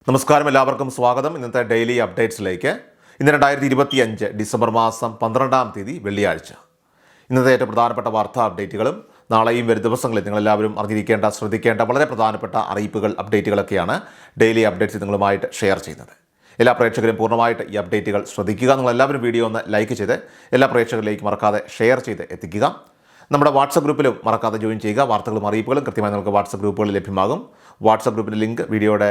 നമസ്കാരം, എല്ലാവർക്കും സ്വാഗതം. ഇന്നത്തെ ഡെയിലി അപ്ഡേറ്റ്സിലേക്ക്. ഇന്ന് 2025 ഡിസംബർ മാസം 12-ാം തീയതി വെള്ളിയാഴ്ച. ഇന്നത്തെ ഏറ്റവും പ്രധാനപ്പെട്ട വാർത്താ അപ്ഡേറ്റുകളും നാളെയും വരും ദിവസങ്ങളിൽ നിങ്ങളെല്ലാവരും അറിഞ്ഞിരിക്കേണ്ട, ശ്രദ്ധിക്കേണ്ട വളരെ പ്രധാനപ്പെട്ട അറിയിപ്പുകൾ, അപ്ഡേറ്റുകളൊക്കെയാണ് ഡെയിലി അപ്ഡേറ്റ്സ് നിങ്ങളുമായിട്ട് ഷെയർ ചെയ്യുന്നത്. എല്ലാ പ്രേക്ഷകരും പൂർണ്ണമായിട്ട് ഈ അപ്ഡേറ്റുകൾ ശ്രദ്ധിക്കുക. നിങ്ങളെല്ലാവരും വീഡിയോ ഒന്ന് ലൈക്ക് ചെയ്ത് എല്ലാ പ്രേക്ഷകരിലേക്കും മറക്കാതെ ഷെയർ ചെയ്ത് എത്തിക്കുക. നമ്മുടെ വാട്സപ്പ് ഗ്രൂപ്പിലും മറക്കാതെ ജോയിൻ ചെയ്യുക. വാർത്തകളും അറിയിപ്പുകളും കൃത്യമായി നമുക്ക് വാട്സപ്പ് ഗ്രൂപ്പുകളിൽ ലഭ്യമാകും. വാട്സപ്പ് ഗ്രൂപ്പിൻ്റെ ലിങ്ക് വീഡിയോയുടെ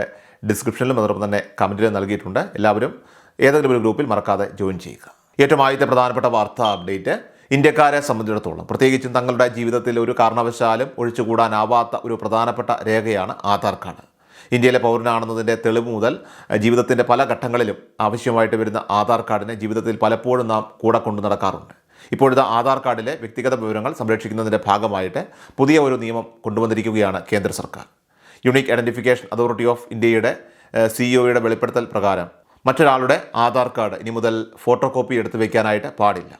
ഡിസ്ക്രിപ്ഷനിലും അതോടൊപ്പം തന്നെ കമൻറ്റിലും നൽകിയിട്ടുണ്ട്. എല്ലാവരും ഏതെങ്കിലും ഒരു ഗ്രൂപ്പിൽ മറക്കാതെ ജോയിൻ ചെയ്യുക. ഏറ്റവും ആദ്യത്തെ പ്രധാനപ്പെട്ട വാർത്താ അപ്ഡേറ്റ്, ഇന്ത്യക്കാരെ സംബന്ധിച്ചിടത്തോളം പ്രത്യേകിച്ചും തങ്ങളുടെ ജീവിതത്തിൽ ഒരു കാരണവശാലും ഒഴിച്ചുകൂടാനാവാത്ത ഒരു പ്രധാനപ്പെട്ട രേഖയാണ് ആധാർ കാർഡ്. ഇന്ത്യയിലെ പൗരനാണെന്നതിൻ്റെ തെളിവ് മുതൽ ജീവിതത്തിൻ്റെ പല ഘട്ടങ്ങളിലും ആവശ്യമായിട്ട് വരുന്ന ആധാർ കാർഡിനെ ജീവിതത്തിൽ പലപ്പോഴും നാം കൂടെ കൊണ്ടു നടക്കാറുണ്ട്. ഇപ്പോഴത്തെ ആധാർ കാർഡിലെ വ്യക്തിഗത വിവരങ്ങൾ സംരക്ഷിക്കുന്നതിൻ്റെ ഭാഗമായിട്ട് പുതിയ ഒരു നിയമം കൊണ്ടുവന്നിരിക്കുകയാണ് കേന്ദ്ര സർക്കാർ. യുണീക്ക് ഐഡൻറ്റിഫിക്കേഷൻ അതോറിറ്റി ഓഫ് ഇന്ത്യയുടെ CEO വെളിപ്പെടുത്തൽ പ്രകാരം മറ്റൊരാളുടെ ആധാർ കാർഡ് ഇനി മുതൽ ഫോട്ടോ കോപ്പി എടുത്തു വയ്ക്കാനായിട്ട് പാടില്ല.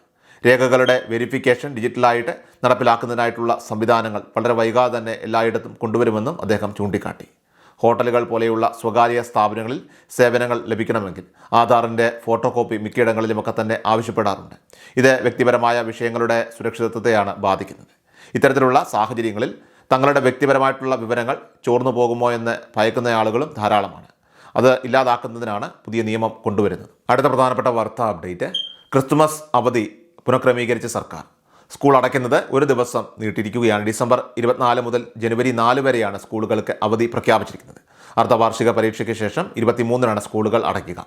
രേഖകളുടെ വെരിഫിക്കേഷൻ ഡിജിറ്റലായിട്ട് നടപ്പിലാക്കുന്നതിനായിട്ടുള്ള സംവിധാനങ്ങൾ വളരെ വൈകാതെ തന്നെ എല്ലായിടത്തും കൊണ്ടുവരുമെന്നും അദ്ദേഹം ചൂണ്ടിക്കാട്ടി. ഹോട്ടലുകൾ പോലെയുള്ള സ്വകാര്യ സ്ഥാപനങ്ങളിൽ സേവനങ്ങൾ ലഭിക്കണമെങ്കിൽ ആധാറിൻ്റെ ഫോട്ടോ കോപ്പി മിക്കയിടങ്ങളിലുമൊക്കെ തന്നെ ആവശ്യപ്പെടാറുണ്ട്. ഇത് വ്യക്തിപരമായ വിഷയങ്ങളുടെ സുരക്ഷിതത്വത്തെയാണ് ബാധിക്കുന്നത്. ഇത്തരത്തിലുള്ള സാഹചര്യങ്ങളിൽ തങ്ങളുടെ വ്യക്തിപരമായിട്ടുള്ള വിവരങ്ങൾ ചോർന്നു പോകുമോ എന്ന് ഭയക്കുന്ന ആളുകളും ധാരാളമാണ്. അത് ഇല്ലാതാക്കുന്നതിനാണ് പുതിയ നിയമം കൊണ്ടുവരുന്നത്. അടുത്ത പ്രധാനപ്പെട്ട വാർത്താ അപ്ഡേറ്റ്, ക്രിസ്തുമസ് അവധി പുനഃക്രമീകരിച്ച സർക്കാർ. സ്കൂൾ അടയ്ക്കുന്നത് ഒരു ദിവസം നീട്ടിയിരിക്കുകയാണ്. ഡിസംബർ 24 മുതൽ ജനുവരി 4 വരെയാണ് സ്കൂളുകൾക്ക് അവധി പ്രഖ്യാപിച്ചിരിക്കുന്നത്. അർദ്ധവാർഷിക പരീക്ഷയ്ക്ക് ശേഷം 23-നാണ് സ്കൂളുകൾ അടയ്ക്കുക.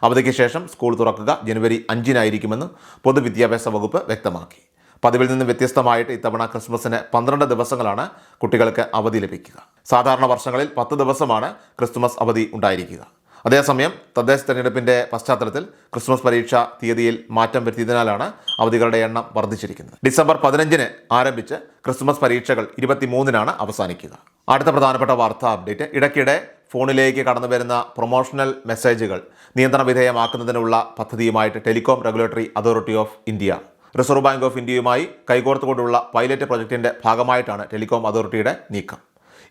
അവധിക്ക് ശേഷം സ്കൂൾ തുറക്കുക ജനുവരി 5-നായിരിക്കുമെന്നും പൊതുവിദ്യാഭ്യാസ വകുപ്പ് വ്യക്തമാക്കി. പതിവിൽ നിന്ന് വ്യത്യസ്തമായിട്ട് ഇത്തവണ ക്രിസ്മസിന് 12 ദിവസങ്ങളാണ് കുട്ടികൾക്ക് അവധി ലഭിക്കുക. സാധാരണ വർഷങ്ങളിൽ 10 ദിവസമാണ് ക്രിസ്തുമസ് അവധി ഉണ്ടായിരിക്കുക. അതേസമയം തദ്ദേശ തെരഞ്ഞെടുപ്പിൻ്റെ പശ്ചാത്തലത്തിൽ ക്രിസ്മസ് പരീക്ഷ തീയതിയിൽ മാറ്റം വരുത്തിയതിനാലാണ് അവധികളുടെ എണ്ണം വർദ്ധിച്ചിരിക്കുന്നത്. ഡിസംബർ 15-ന് ആരംഭിച്ച് ക്രിസ്മസ് പരീക്ഷകൾ 23-നാണ് അവസാനിക്കുക. അടുത്ത പ്രധാനപ്പെട്ട വാർത്താ അപ്ഡേറ്റ്, ഇടയ്ക്കിടെ ഫോണിലേക്ക് കടന്നു വരുന്ന പ്രൊമോഷണൽ മെസ്സേജുകൾ നിയന്ത്രണ വിധേയമാക്കുന്നതിനുള്ള പദ്ധതിയുമായിട്ട് Telecom Regulatory Authority of India Reserve Bank of ഇന്ത്യയുമായി കൈകോർത്തുകൊണ്ടുള്ള പൈലറ്റ് പ്രൊജക്ടിൻ്റെ ഭാഗമായിട്ടാണ് ടെലികോം അതോറിറ്റിയുടെ നീക്കം.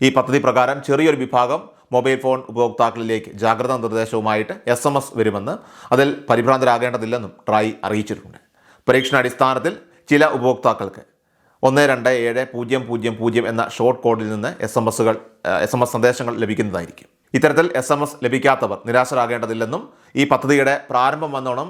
ഈ പദ്ധതി പ്രകാരം ചെറിയൊരു വിഭാഗം മൊബൈൽ ഫോൺ ഉപഭോക്താക്കളിലേക്ക് ജാഗ്രതാ നിർദ്ദേശവുമായിട്ട് SMS വരുമെന്ന്, അതിൽ പരിഭ്രാന്തരാകേണ്ടതില്ലെന്നും ട്രായ് അറിയിച്ചിട്ടുണ്ട്. പരീക്ഷണാടിസ്ഥാനത്തിൽ ചില ഉപഭോക്താക്കൾക്ക് 127000 എന്ന ഷോർട്ട് കോഡിൽ നിന്ന് SMS സന്ദേശങ്ങൾ ലഭിക്കുന്നതായിരിക്കും. ഇത്തരത്തിൽ SMS ലഭിക്കാത്തവർ നിരാശരാകേണ്ടതില്ലെന്നും ഈ പദ്ധതിയുടെ പ്രാരംഭം വന്നോണം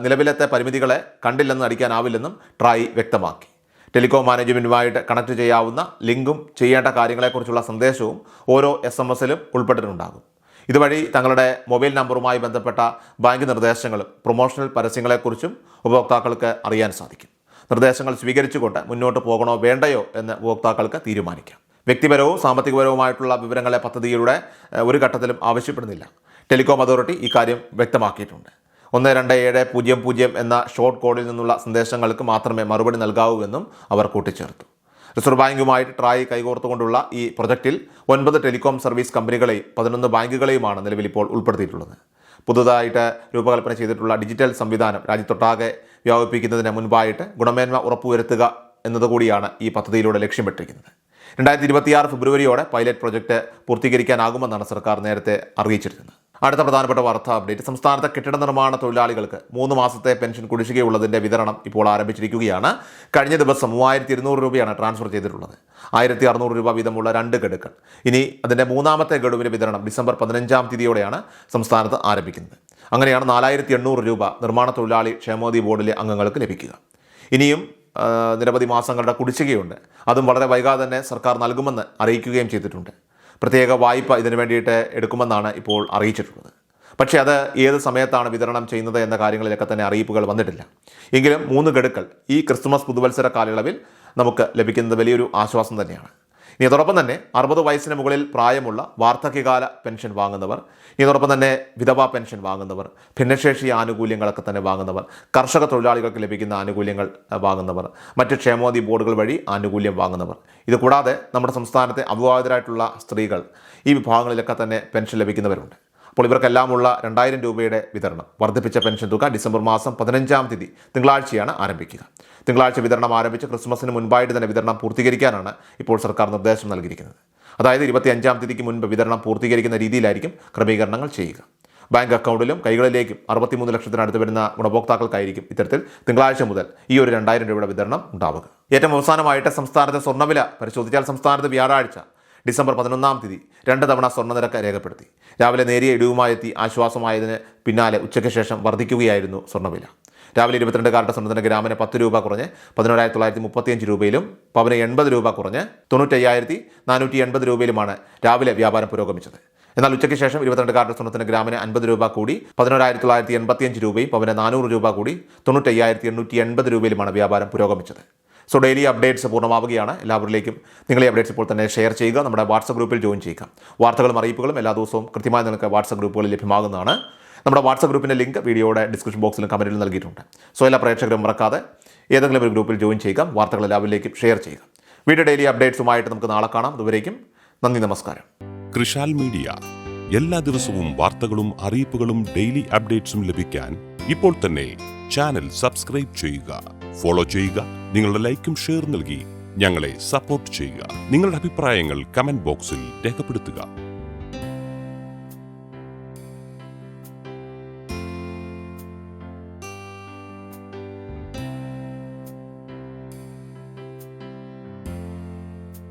നിലവിലത്തെ പരിമിതികളെ കണ്ടില്ലെന്ന് അടിക്കാനാവില്ലെന്നും ട്രായ് വ്യക്തമാക്കി. ടെലികോം മാനേജ്മെൻറ്റുമായിട്ട് കണക്ട് ചെയ്യാവുന്ന ലിങ്കും ചെയ്യേണ്ട കാര്യങ്ങളെക്കുറിച്ചുള്ള സന്ദേശവും ഓരോ SMS-ലും ഉൾപ്പെട്ടിട്ടുണ്ടാകും. ഇതുവഴി തങ്ങളുടെ മൊബൈൽ നമ്പറുമായി ബന്ധപ്പെട്ട ബാങ്ക് നിർദ്ദേശങ്ങളും പ്രൊമോഷണൽ പരസ്യങ്ങളെക്കുറിച്ചും ഉപഭോക്താക്കൾക്ക് അറിയാൻ സാധിക്കും. നിർദ്ദേശങ്ങൾ സ്വീകരിച്ചുകൊണ്ട് മുന്നോട്ട് പോകണോ വേണ്ടയോ എന്ന് ഉപഭോക്താക്കൾക്ക് തീരുമാനിക്കാം. വ്യക്തിപരവും സാമ്പത്തികപരവുമായിട്ടുള്ള വിവരങ്ങളെ പദ്ധതിയിലൂടെ ഒരു ഘട്ടത്തിലും ആവശ്യപ്പെടുന്നില്ല. ടെലികോം അതോറിറ്റി ഇക്കാര്യം വ്യക്തമാക്കിയിട്ടുണ്ട്. 127000 എന്ന ഷോർട്ട് കോഡിൽ നിന്നുള്ള സന്ദേശങ്ങൾക്ക് മാത്രമേ മറുപടി നൽകാവൂ എന്നും അവർ കൂട്ടിച്ചേർത്തു. റിസർവ് ബാങ്കുമായിട്ട് ട്രായ് കൈകോർത്തുകൊണ്ടുള്ള ഈ പ്രൊജക്റ്റിൽ 9 ടെലികോം സർവീസ് കമ്പനികളെയും 11 ബാങ്കുകളെയുമാണ് നിലവിൽ ഇപ്പോൾ ഉൾപ്പെടുത്തിയിട്ടുള്ളത്. പുതുതായിട്ട് രൂപകൽപ്പന ചെയ്തിട്ടുള്ള ഡിജിറ്റൽ സംവിധാനം രാജ്യത്തൊട്ടാകെ വ്യാപിപ്പിക്കുന്നതിന് മുൻപായിട്ട് ഗുണമേന്മ ഉറപ്പുവരുത്തുക എന്നതുകൂടിയാണ് ഈ പദ്ധതിയിലൂടെ ലക്ഷ്യമിട്ടിരിക്കുന്നത്. 2026 ഫെബ്രുവരിയോടെ പൈലറ്റ് പ്രൊജക്ട് പൂർത്തീകരിക്കാനാകുമെന്നാണ് സർക്കാർ നേരത്തെ അറിയിച്ചിരുന്നത്. അടുത്ത പ്രധാനപ്പെട്ട വാർത്താ അപ്ഡേറ്റ്, സംസ്ഥാനത്തെ കെട്ടിട നിർമ്മാണ തൊഴിലാളികൾക്ക് 3 മാസത്തെ പെൻഷൻ കുടിശ്ശികയുള്ളതിൻ്റെ വിതരണം ഇപ്പോൾ ആരംഭിച്ചിരിക്കുകയാണ്. കഴിഞ്ഞ ദിവസം 3200 രൂപയാണ് ട്രാൻസ്ഫർ ചെയ്തിട്ടുള്ളത്. 1600 രൂപ വീതമുള്ള 2 ഗഡുക്കൾ. ഇനി അതിൻ്റെ 3ാമത്തെ ഗഡുവിൻ്റെ വിതരണം ഡിസംബർ 15-ാം തീയതിയോടെയാണ് സംസ്ഥാനത്ത് ആരംഭിക്കുന്നത്. അങ്ങനെയാണ് 4800 രൂപ നിർമ്മാണ തൊഴിലാളി ക്ഷേമനിധി ബോർഡിലെ അംഗങ്ങൾക്ക് ലഭിക്കുക. ഇനിയും നിരവധി മാസങ്ങളുടെ കുടിശ്ശികയുണ്ട്. അതും വളരെ വൈകാതെ തന്നെ സർക്കാർ നൽകുമെന്ന് അറിയിക്കുകയും ചെയ്തിട്ടുണ്ട്. പ്രത്യേക വായ്പ ഇതിനു വേണ്ടിയിട്ട് എടുക്കുമെന്നാണ് ഇപ്പോൾ അറിയിച്ചിട്ടുള്ളത്. പക്ഷേ അത് ഏത് സമയത്താണ് വിതരണം ചെയ്യുന്നത് എന്ന കാര്യങ്ങളിലൊക്കെ തന്നെ അറിയിപ്പുകൾ വന്നിട്ടില്ല. എങ്കിലും 3 ഗഡുക്കൾ ഈ ക്രിസ്തുമസ് പുതുവത്സര കാലയളവിൽ നമുക്ക് ലഭിക്കുന്നത് വലിയൊരു ആശ്വാസം തന്നെയാണ്. ഇനി അതോടൊപ്പം തന്നെ 60 വയസ്സിന് മുകളിൽ പ്രായമുള്ള വാർദ്ധക്യകാല പെൻഷൻ വാങ്ങുന്നവർ, ഇതോടൊപ്പം തന്നെ വിധവാ പെൻഷൻ വാങ്ങുന്നവർ, ഭിന്നശേഷി ആനുകൂല്യങ്ങളൊക്കെ തന്നെ വാങ്ങുന്നവർ, കർഷക തൊഴിലാളികൾക്ക് ലഭിക്കുന്ന ആനുകൂല്യങ്ങൾ വാങ്ങുന്നവർ, മറ്റ് ക്ഷേമനിധി ബോർഡുകൾ വഴി ആനുകൂല്യം വാങ്ങുന്നവർ, ഇതുകൂടാതെ നമ്മുടെ സംസ്ഥാനത്തെ അവിവാഹിതരായിട്ടുള്ള സ്ത്രീകൾ, ഈ വിഭാഗങ്ങളിലൊക്കെ തന്നെ പെൻഷൻ ലഭിക്കുന്നവരുണ്ട്. അപ്പോൾ ഇവർക്കെല്ലാമുള്ള 2000 രൂപയുടെ വിതരണം, വർദ്ധിപ്പിച്ച പെൻഷൻ തുക ഡിസംബർ മാസം 15-ാം തീയതി തിങ്കളാഴ്ചയാണ് ആരംഭിക്കുക. തിങ്കളാഴ്ച വിതരണം ആരംഭിച്ച് ക്രിസ്മസിന് മുൻപായിട്ട് തന്നെ വിതരണം പൂർത്തീകരിക്കാനാണ് ഇപ്പോൾ സർക്കാർ നിർദ്ദേശം നൽകിയിരിക്കുന്നത്. അതായത് 25-ാം തീയതിക്ക് മുൻപ് വിതരണം പൂർത്തീകരിക്കുന്ന രീതിയിലായിരിക്കും ക്രമീകരണങ്ങൾ ചെയ്യുക. ബാങ്ക് അക്കൗണ്ടിലും കൈകളിലേക്കും 63 ലക്ഷത്തിനടുത്ത് വരുന്ന ഗുണഭോക്താക്കൾക്കായിരിക്കും ഇത്തരത്തിൽ തിങ്കളാഴ്ച മുതൽ ഈ ഒരു 2000 രൂപയുടെ വിതരണം ഉണ്ടാവുക. ഏറ്റവും അവസാനമായിട്ട് സംസ്ഥാനത്തെ സ്വർണ്ണവില പരിശോധിച്ചാൽ സംസ്ഥാനത്ത് വ്യാഴാഴ്ച ഡിസംബർ 11-ാം തീയതി 2 തവണ സ്വർണ്ണനിരക്ക് രേഖപ്പെടുത്തി. രാവിലെ നേരിയ ഇടിവുമായെത്തി ആശ്വാസമായതിന് പിന്നാലെ ഉച്ചയ്ക്ക് ശേഷം വർദ്ധിക്കുകയായിരുന്നു സ്വർണ്ണവില. രാവിലെ 22 കാരറ്റ് സ്വർണ്ണത്തിന് ഗ്രാമിന് 10 രൂപ കുറഞ്ഞ് 11,935 രൂപയിലും പവന് 80 രൂപ കുറഞ്ഞ് 95,480 രൂപയിലുമാണ് രാവിലെ വ്യാപാരം പുരോഗമിച്ചത്. എന്നാൽ ഉച്ചയ്ക്ക് ശേഷം 22 കാരറ്റ് സ്വർണ്ണത്തിന് ഗ്രാമിന് 50 രൂപ കൂടി 11,985 രൂപയും പവന് 400 രൂപ കൂടി 95,880 രൂപയിലുമാണ് വ്യാപാരം പുരോഗമിച്ചത്. സോ ഡെയിലി അപ്ഡേറ്റ്സ് പൂർണ്ണമാവുകയാണ്. എല്ലാവരിലേക്കും നിങ്ങൾ ഈ അപ്ഡേറ്റ്സ് ഇപ്പോൾ തന്നെ ഷെയർ ചെയ്യുക. നമ്മുടെ വാട്സപ്പ് ഗ്രൂപ്പിൽ ജോയിൻ ചെയ്യുക. വാർത്തകളും അറിയിപ്പുകളും എല്ലാ ദിവസവും കൃത്യമായി നിങ്ങൾക്ക് വാട്സപ്പ് ഗ്രൂപ്പുകളിൽ ലഭ്യമാകുന്നതാണ്. നമ്മുടെ വാട്സപ്പ് ഗ്രൂപ്പിൻ്റെ ലിങ്ക് വീഡിയോയുടെ ഡിസ്ക്രിപ്ഷൻ ബോക്സിലും കമൻറ്റിലും നൽകിയിട്ടുണ്ട്. സോ എല്ലാ പ്രേക്ഷകരും മറക്കാതെ ഏതെങ്കിലും ഒരു ഗ്രൂപ്പിൽ ജോയിൻ ചെയ്യുക. വാർത്തകൾ എല്ലാവരിലേക്കും ഷെയർ ചെയ്യുക. വീഡിയോ ഡെയിലി അപ്ഡേറ്റ്സുമായിട്ട് നമുക്ക് നാളെ കാണാം. അതുവരേക്കും നന്ദി, നമസ്കാരം. കൃഷാൽ മീഡിയ എല്ലാ ദിവസവും വാർത്തകളും അറിയിപ്പുകളും ഡെയിലി അപ്ഡേറ്റ്സും ലഭിക്കാൻ ഇപ്പോൾ തന്നെ ചാനൽ സബ്സ്ക്രൈബ് ചെയ്യുക, ഫോളോ ചെയ്യുക. നിങ്ങളുടെ ലൈക്കും ഷെയർ നൽകി ഞങ്ങളെ സപ്പോർട്ട് ചെയ്യുക. നിങ്ങളുടെ അഭിപ്രായങ്ങൾ കമന്റ് ബോക്സിൽ രേഖപ്പെടുത്തുക.